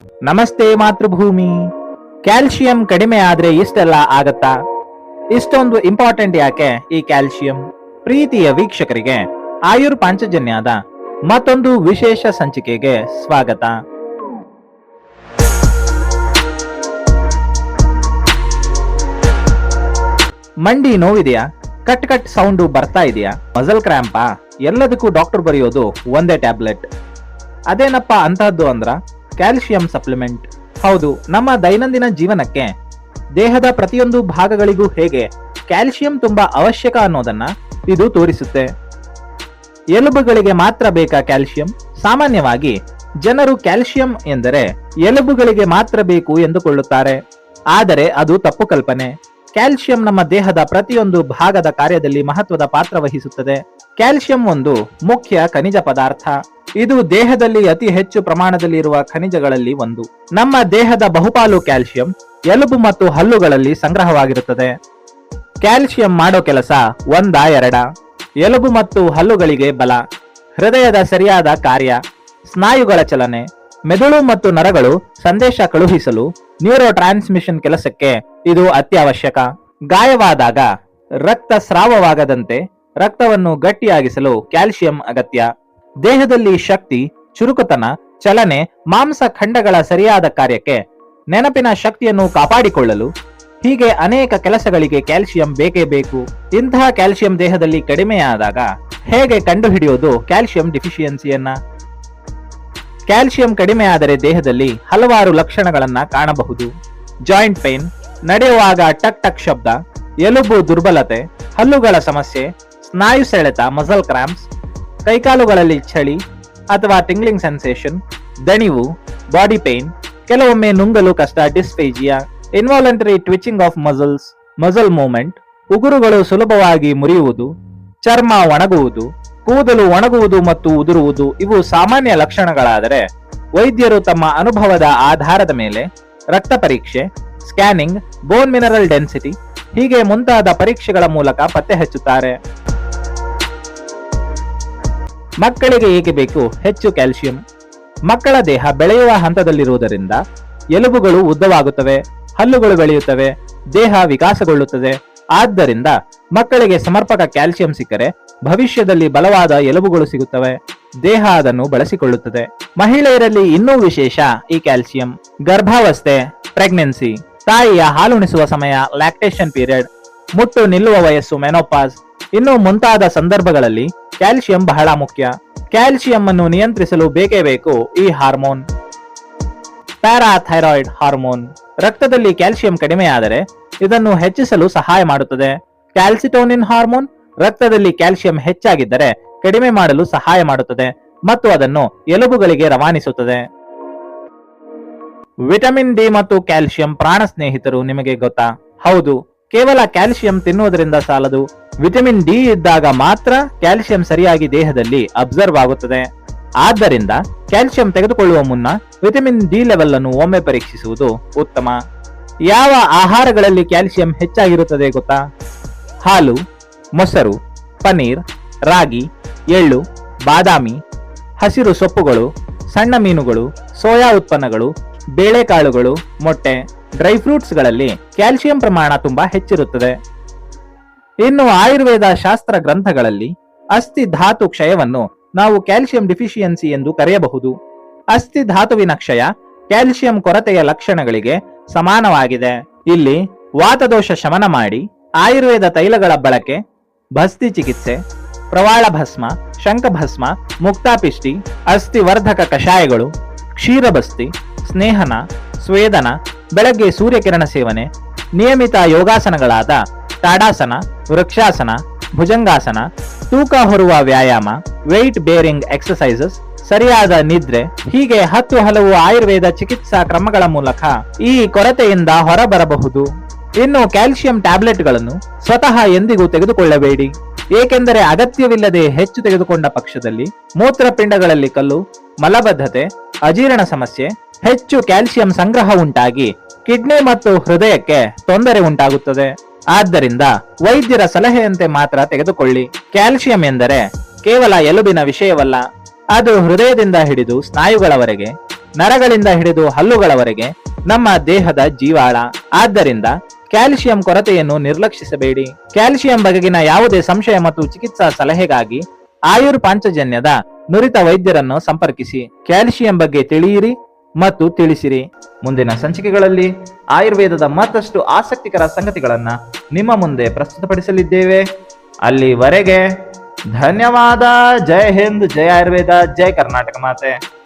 ನಮಸ್ತೆ ಮಾತೃಭೂಮಿ. ಕ್ಯಾಲ್ಸಿಯಂ ಕಡಿಮೆ ಆದ್ರೆ ಇಷ್ಟೆಲ್ಲ ಆಗತ್ತಾ? ಇಷ್ಟೊಂದು ಇಂಪಾರ್ಟೆಂಟ್ ಯಾಕೆ ಈ ಕ್ಯಾಲ್ಸಿಯಂ? ಪ್ರೀತಿಯ ವೀಕ್ಷಕರಿಗೆ ಆಯುರ್ ಪಾಂಚಜನ್ಯದ ಮತ್ತೊಂದು ವಿಶೇಷ ಸಂಚಿಕೆಗೆ ಸ್ವಾಗತ. ಮಂಡಿ ನೋವಿದೆಯಾ? ಕಟ್ ಕಟ್ ಸೌಂಡು ಬರ್ತಾ ಇದೆಯಾ? ಮಸಲ್ ಕ್ರ್ಯಾಂಪಾ? ಎಲ್ಲದಕ್ಕೂ ಡಾಕ್ಟರ್ ಬರೆಯೋದು ಒಂದೇ ಟ್ಯಾಬ್ಲೆಟ್. ಅದೇನಪ್ಪ ಅಂತಹದ್ದು ಅಂದ್ರ ಕ್ಯಾಲ್ಸಿಯಂ ಸಪ್ಲಿಮೆಂಟ್. ಹೌದು, ನಮ್ಮ ದೈನಂದಿನ ಜೀವನಕ್ಕೆ ದೇಹದ ಪ್ರತಿಯೊಂದು ಭಾಗಗಳಿಗೂ ಹೇಗೆ ಕ್ಯಾಲ್ಸಿಯಂ ತುಂಬಾ ಅವಶ್ಯಕ ಅನ್ನೋದನ್ನ ಇದು ತೋರಿಸುತ್ತೆ. ಎಲುಬುಗಳಿಗೆ ಮಾತ್ರ ಬೇಕಾ ಕ್ಯಾಲ್ಸಿಯಂ? ಸಾಮಾನ್ಯವಾಗಿ ಜನರು ಕ್ಯಾಲ್ಸಿಯಂ ಎಂದರೆ ಎಲುಬುಗಳಿಗೆ ಮಾತ್ರ ಬೇಕು ಎಂದುಕೊಳ್ಳುತ್ತಾರೆ. ಆದರೆ ಅದು ತಪ್ಪು ಕಲ್ಪನೆ. ಕ್ಯಾಲ್ಸಿಯಂ ನಮ್ಮ ದೇಹದ ಪ್ರತಿಯೊಂದು ಭಾಗದ ಕಾರ್ಯದಲ್ಲಿ ಮಹತ್ವದ ಪಾತ್ರ ವಹಿಸುತ್ತದೆ. ಕ್ಯಾಲ್ಸಿಯಂ ಒಂದು ಮುಖ್ಯ ಖನಿಜ ಪದಾರ್ಥ. ಇದು ದೇಹದಲ್ಲಿ ಅತಿ ಹೆಚ್ಚು ಪ್ರಮಾಣದಲ್ಲಿ ಇರುವ ಖನಿಜಗಳಲ್ಲಿ ಒಂದು. ನಮ್ಮ ದೇಹದ ಬಹುಪಾಲು ಕ್ಯಾಲ್ಸಿಯಂ ಎಲುಬು ಮತ್ತು ಹಲ್ಲುಗಳಲ್ಲಿ ಸಂಗ್ರಹವಾಗಿರುತ್ತದೆ. ಕ್ಯಾಲ್ಸಿಯಂ ಮಾಡೋ ಕೆಲಸ ಒಂದಾ ಎರಡ? ಎಲುಬು ಮತ್ತು ಹಲ್ಲುಗಳಿಗೆ ಬಲ, ಹೃದಯದ ಸರಿಯಾದ ಕಾರ್ಯ, ಸ್ನಾಯುಗಳ ಚಲನೆ, ಮೆದುಳು ಮತ್ತು ನರಗಳು ಸಂದೇಶ ಕಳುಹಿಸಲು ನ್ಯೂರೋ ಟ್ರಾನ್ಸ್ಮಿಷನ್ ಕೆಲಸಕ್ಕೆ ಇದು ಅತ್ಯವಶ್ಯಕ. ಗಾಯವಾದಾಗ ರಕ್ತ ಸ್ರಾವವಾಗದಂತೆ ರಕ್ತವನ್ನು ಗಟ್ಟಿಯಾಗಿಸಲು ಕ್ಯಾಲ್ಸಿಯಂ ಅಗತ್ಯ. ದೇಹದಲ್ಲಿ ಶಕ್ತಿ, ಚುರುಕುತನ, ಚಲನೆ, ಮಾಂಸ ಖಂಡಗಳ ಸರಿಯಾದ ಕಾರ್ಯಕ್ಕೆ, ನೆನಪಿನ ಶಕ್ತಿಯನ್ನು ಕಾಪಾಡಿಕೊಳ್ಳಲು, ಹೀಗೆ ಅನೇಕ ಕೆಲಸಗಳಿಗೆ ಕ್ಯಾಲ್ಸಿಯಂ ಬೇಕೇ ಬೇಕು. ಇಂತಹ ಕ್ಯಾಲ್ಸಿಯಂ ದೇಹದಲ್ಲಿ ಕಡಿಮೆಯಾದಾಗ ಹೇಗೆ ಕಂಡುಹಿಡಿಯೋದು ಕ್ಯಾಲ್ಸಿಯಂ ಡಿಫಿಷಿಯನ್ಸಿಯನ್ನ? ಕ್ಯಾಲ್ಸಿಯಂ ಕಡಿಮೆಯಾದರೆ ದೇಹದಲ್ಲಿ ಹಲವಾರು ಲಕ್ಷಣಗಳನ್ನ ಕಾಣಬಹುದು. ಜಾಯಿಂಟ್ ಪೇನ್, ನಡೆಯುವಾಗ ಟಕ್ ಟಕ್ ಶಬ್ದ, ಎಲುಬು ದುರ್ಬಲತೆ, ಹಲ್ಲುಗಳ ಸಮಸ್ಯೆ, ಸ್ನಾಯು ಸೆಳೆತ ಮಸಲ್ ಕ್ರಾಂಪ್ಸ್, ಕೈಕಾಲುಗಳಲ್ಲಿ ಚಳಿ ಅಥವಾ ಟಿಂಗ್ಲಿಂಗ್ ಸೆನ್ಸೇಷನ್, ದಣಿವು, ಬಾಡಿ ಪೇನ್, ಕೆಲವೊಮ್ಮೆ ನುಂಗಲು ಕಷ್ಟ dysphagia, involuntary twitching of muscles, muscle movement, ಉಗುರುಗಳು ಸುಲಭವಾಗಿ ಮುರಿಯುವುದು, ಚರ್ಮ ಒಣಗುವುದು, ಕೂದಲು ಒಣಗುವುದು ಮತ್ತು ಉದುರುವುದು ಇವು ಸಾಮಾನ್ಯ ಲಕ್ಷಣಗಳಾದರೆ ವೈದ್ಯರು ತಮ್ಮ ಅನುಭವದ ಆಧಾರದ ಮೇಲೆ ರಕ್ತ ಪರೀಕ್ಷೆ, ಸ್ಕ್ಯಾನಿಂಗ್, ಬೋನ್ ಮಿನರಲ್ ಡೆನ್ಸಿಟಿ ಹೀಗೆ ಮುಂತಾದ ಪರೀಕ್ಷೆಗಳ ಮೂಲಕ ಪತ್ತೆ ಹಚ್ಚುತ್ತಾರೆ. ಮಕ್ಕಳಿಗೆ ಏಕೆ ಬೇಕು ಹೆಚ್ಚು ಕ್ಯಾಲ್ಸಿಯಂ? ಮಕ್ಕಳ ದೇಹ ಬೆಳೆಯುವ ಹಂತದಲ್ಲಿರುವುದರಿಂದ ಎಲುಬುಗಳು ಉದ್ದವಾಗುತ್ತವೆ, ಹಲ್ಲುಗಳು ಬೆಳೆಯುತ್ತವೆ, ದೇಹ ವಿಕಾಸಗೊಳ್ಳುತ್ತದೆ. ಆದ್ದರಿಂದ ಮಕ್ಕಳಿಗೆ ಸಮರ್ಪಕ ಕ್ಯಾಲ್ಸಿಯಂ ಸಿಕ್ಕರೆ ಭವಿಷ್ಯದಲ್ಲಿ ಬಲವಾದ ಎಲುಬುಗಳು ಸಿಗುತ್ತವೆ. ದೇಹ ಅದನ್ನು ಬಳಸಿಕೊಳ್ಳುತ್ತದೆ. ಮಹಿಳೆಯರಲ್ಲಿ ಇನ್ನೂ ವಿಶೇಷ ಈ ಕ್ಯಾಲ್ಸಿಯಂ. ಗರ್ಭಾವಸ್ಥೆ, ಪ್ರೆಗ್ನೆನ್ಸಿ, ತಾಯಿಯ ಹಾಲುಣಿಸುವ ಸಮಯ ಲ್ಯಾಕ್ಟೇಷನ್ ಪೀರಿಯಡ್, ಮುಟ್ಟು ನಿಲ್ಲುವ ವಯಸ್ಸು ಮೆನೋಪಾಸ್ ಇನ್ನು ಮುಂತಾದ ಸಂದರ್ಭಗಳಲ್ಲಿ ಕ್ಯಾಲ್ಸಿಯಂ ಬಹಳ ಮುಖ್ಯ. ಕ್ಯಾಲ್ಸಿಯಂ ಅನ್ನು ನಿಯಂತ್ರಿಸಲು ಬೇಕೇ ಬೇಕು ಈ ಹಾರ್ಮೋನ್, ಪ್ಯಾರಾಥೈರಾಯ್ಡ್ ಹಾರ್ಮೋನ್. ರಕ್ತದಲ್ಲಿ ಕ್ಯಾಲ್ಸಿಯಂ ಕಡಿಮೆಯಾದರೆ ಇದನ್ನು ಹೆಚ್ಚಿಸಲು ಸಹಾಯ ಮಾಡುತ್ತದೆ. ಕ್ಯಾಲ್ಸಿಟೋನಿನ್ ಹಾರ್ಮೋನ್ ರಕ್ತದಲ್ಲಿ ಕ್ಯಾಲ್ಸಿಯಂ ಹೆಚ್ಚಾಗಿದ್ದರೆ ಕಡಿಮೆ ಮಾಡಲು ಸಹಾಯ ಮಾಡುತ್ತದೆ ಮತ್ತು ಅದನ್ನು ಎಲುಬುಗಳಿಗೆ ರವಾನಿಸುತ್ತದೆ. ವಿಟಮಿನ್ ಡಿ ಮತ್ತು ಕ್ಯಾಲ್ಸಿಯಂ ಪ್ರಾಣ ಸ್ನೇಹಿತರು, ನಿಮಗೆ ಗೊತ್ತಾ? ಹೌದು, ಕೇವಲ ಕ್ಯಾಲ್ಸಿಯಂ ತಿನ್ನುವುದರಿಂದ ಸಾಲದು. ವಿಟಮಿನ್ ಡಿ ಇದ್ದಾಗ ಮಾತ್ರ ಕ್ಯಾಲ್ಸಿಯಂ ಸರಿಯಾಗಿ ದೇಹದಲ್ಲಿ ಅಬ್ಸರ್ವ್ ಆಗುತ್ತದೆ. ಆದ್ದರಿಂದ ಕ್ಯಾಲ್ಸಿಯಂ ತೆಗೆದುಕೊಳ್ಳುವ ಮುನ್ನ ವಿಟಮಿನ್ ಡಿ ಲೆವೆಲ್ ಅನ್ನು ಒಮ್ಮೆ ಪರೀಕ್ಷಿಸುವುದು ಉತ್ತಮ. ಯಾವ ಆಹಾರಗಳಲ್ಲಿ ಕ್ಯಾಲ್ಸಿಯಂ ಹೆಚ್ಚಾಗಿರುತ್ತದೆ ಗೊತ್ತಾ? ಹಾಲು, ಮೊಸರು, ಪನೀರ್, ರಾಗಿ, ಎಳ್ಳು, ಬಾದಾಮಿ, ಹಸಿರು ಸೊಪ್ಪುಗಳು, ಸಣ್ಣ ಮೀನುಗಳು, ಸೋಯಾ ಉತ್ಪನ್ನಗಳು, ಬೇಳೆಕಾಳುಗಳು, ಮೊಟ್ಟೆ, ಡ್ರೈ ಫ್ರೂಟ್ಸ್ಗಳಲ್ಲಿ ಕ್ಯಾಲ್ಸಿಯಂ ಪ್ರಮಾಣ ತುಂಬಾ ಹೆಚ್ಚಿರುತ್ತದೆ. ಇನ್ನು ಆಯುರ್ವೇದ ಶಾಸ್ತ್ರ ಗ್ರಂಥಗಳಲ್ಲಿ ಅಸ್ಥಿ ಧಾತು ಕ್ಷಯವನ್ನು ನಾವು ಕ್ಯಾಲ್ಸಿಯಂ ಡಿಫಿಷಿಯನ್ಸಿ ಎಂದು ಕರೆಯಬಹುದು. ಅಸ್ಥಿ ಧಾತುವಿನ ಕ್ಷಯ ಕ್ಯಾಲ್ಸಿಯಂ ಕೊರತೆಯ ಲಕ್ಷಣಗಳಿಗೆ ಸಮಾನವಾಗಿದೆ. ಇಲ್ಲಿ ವಾತದೋಷ ಶಮನ ಮಾಡಿ ಆಯುರ್ವೇದ ತೈಲಗಳ ಬಳಕೆ, ಭಸ್ತಿ ಚಿಕಿತ್ಸೆ, ಪ್ರವಾಳ ಭಸ್ಮ, ಶಂಖಭಸ್ಮ, ಮುಕ್ತಾಪಿಷ್ಟಿ, ಅಸ್ಥಿವರ್ಧಕ ಕಷಾಯಗಳು, ಕ್ಷೀರಬಸ್ತಿ, ಸ್ನೇಹನ, ಸ್ವೇದನ, ಬೆಳಗ್ಗೆ ಸೂರ್ಯಕಿರಣ ಸೇವನೆ, ನಿಯಮಿತ ಯೋಗಾಸನಗಳಾದ ತಾಡಾಸನ, ವೃಕ್ಷಾಸನ, ಭುಜಂಗಾಸನ, ತೂಕ ಹೊರುವ ವ್ಯಾಯಾಮ, ವೆಯ್ಟ್ ಬೇರಿಂಗ್ ಎಕ್ಸರ್ಸೈಸಸ್, ಸರಿಯಾದ ನಿದ್ರೆ ಹೀಗೆ 10 ಹಲವು ಆಯುರ್ವೇದ ಚಿಕಿತ್ಸಾ ಕ್ರಮಗಳ ಮೂಲಕ ಈ ಕೊರತೆಯಿಂದ ಹೊರಬರಬಹುದು. ಇನ್ನು ಕ್ಯಾಲ್ಸಿಯಂ ಟ್ಯಾಬ್ಲೆಟ್ಗಳನ್ನು ಸ್ವತಃ ಎಂದಿಗೂ ತೆಗೆದುಕೊಳ್ಳಬೇಡಿ. ಏಕೆಂದರೆ ಅಗತ್ಯವಿಲ್ಲದೆ ಹೆಚ್ಚು ತೆಗೆದುಕೊಂಡ ಪಕ್ಷದಲ್ಲಿ ಮೂತ್ರಪಿಂಡಗಳಲ್ಲಿ ಕಲ್ಲು, ಮಲಬದ್ಧತೆ, ಅಜೀರ್ಣ ಸಮಸ್ಯೆ, ಹೆಚ್ಚು ಕ್ಯಾಲ್ಸಿಯಂ ಸಂಗ್ರಹ ಉಂಟಾಗಿ ಕಿಡ್ನಿ ಮತ್ತು ಹೃದಯಕ್ಕೆ ತೊಂದರೆ ಉಂಟಾಗುತ್ತದೆ. ಆದ್ದರಿಂದ ವೈದ್ಯರ ಸಲಹೆಯಂತೆ ಮಾತ್ರ ತೆಗೆದುಕೊಳ್ಳಿ. ಕ್ಯಾಲ್ಸಿಯಂ ಎಂದರೆ ಕೇವಲ ಎಲುಬಿನ ವಿಷಯವಲ್ಲ, ಅದು ಹೃದಯದಿಂದ ಹಿಡಿದು ಸ್ನಾಯುಗಳವರೆಗೆ ನರಗಳಿಂದ ಹಿಡಿದು ಹಲ್ಲುಗಳವರೆಗೆ ನಮ್ಮ ದೇಹದ ಜೀವಾಳ. ಆದ್ದರಿಂದ ಕ್ಯಾಲ್ಸಿಯಂ ಕೊರತೆಯನ್ನು ನಿರ್ಲಕ್ಷಿಸಬೇಡಿ. ಕ್ಯಾಲ್ಸಿಯಂ ಬಗೆಗಿನ ಯಾವುದೇ ಸಂಶಯ ಮತ್ತು ಚಿಕಿತ್ಸಾ ಸಲಹೆಗಾಗಿ ಆಯುರ್ ಪಾಂಚಜನ್ಯದ ನುರಿತ ವೈದ್ಯರನ್ನು ಸಂಪರ್ಕಿಸಿ. ಕ್ಯಾಲ್ಸಿಯಂ ಬಗ್ಗೆ ತಿಳಿಯಿರಿ ಮತ್ತು ತಿಳಿಸಿರಿ. ಮುಂದಿನ ಸಂಚಿಕೆಗಳಲ್ಲಿ ಆಯುರ್ವೇದದ ಮತ್ತಷ್ಟು ಆಸಕ್ತಿಕರ ಸಂಗತಿಗಳನ್ನ ನಿಮ್ಮ ಮುಂದೆ ಪ್ರಸ್ತುತಪಡಿಸಲಿದ್ದೇವೆ. ಅಲ್ಲಿವರೆಗೆ ಧನ್ಯವಾದ. ಜೈ ಹಿಂದ್, ಜೈ ಆಯುರ್ವೇದ, ಜೈ ಕರ್ನಾಟಕ ಮಾತೆ.